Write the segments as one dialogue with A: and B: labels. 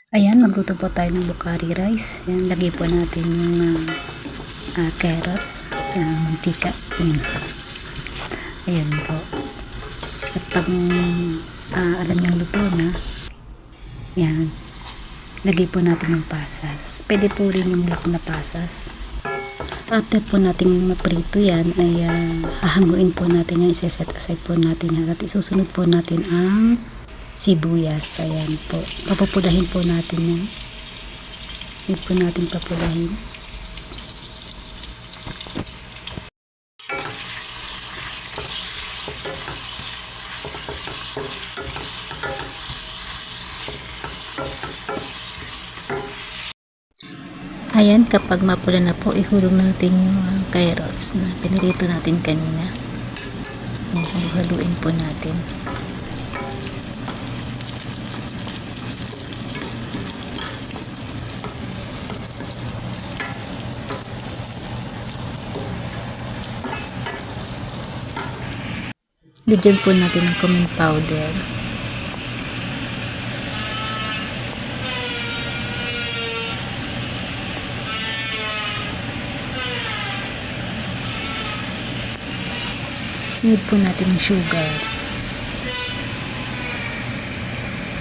A: Ayan, magluto po tayo ng bukari rice. Ayan, lagay po natin yung carrots sa mantika. Ayan. Ayan po. At pag alam niyang luto na, ayan, lagay po natin yung pasas. Pwede po rin yung black na pasas. After po natin maprito yan, ay hahanguin po natin yan, iseset aside po natin yan. At isusunod po natin ang sibuyas. Ayan po. Papupulahin po natin yan. Hindi po natin papulahin. Ayan, kapag mapula na po, ihulog natin yung carrots na pinirito natin kanina. Haluin po natin. Lagyan po natin ng cumin powder. Sunod po natin ng sugar.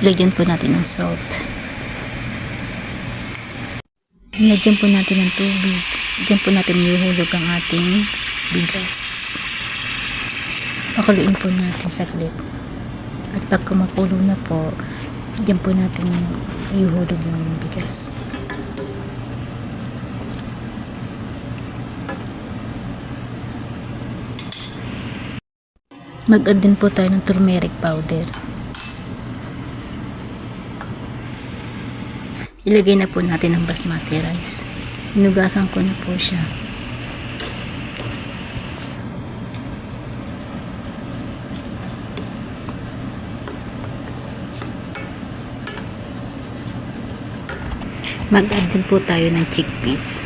A: Lagyan po natin ng salt. Lagyan po natin ng tubig. Diyan po natin ihuhulog ang ating bigas. Pakuluin po natin saglit. At pag kumakulo na po, diyan po natin ihuhulog yung bigas. Mag-add din po tayo ng turmeric powder. Ilagay na po natin ang basmati rice. Hinugasan ko na po siya. Mag-add din po tayo ng chickpeas.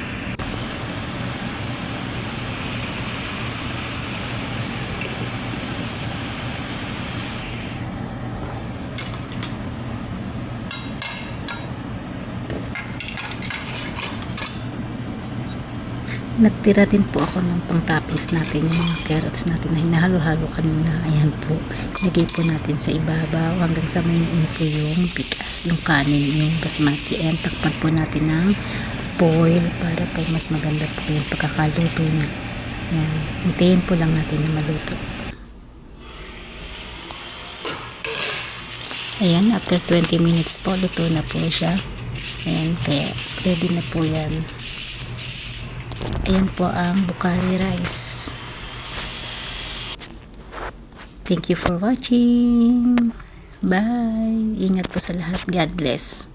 A: Nagtira din po ako ng pang-toppings natin, yung mga carrots natin na hinahalo-halo kanina. Ayan po, lagay po natin sa ibabaw hanggang sa main in po yung bigas, yung kanin, yung basmati. Ayan, takpan po natin ng foil para po mas maganda po yung pagkakaluto niya. Ayan, hintayin po lang natin na maluto. Ayan, after 20 minutes po, luto na po siya. Ayan, kaya ready na po yan. Ayan po ang bukari rice. Thank you for watching. Bye. Ingat po sa lahat. God bless.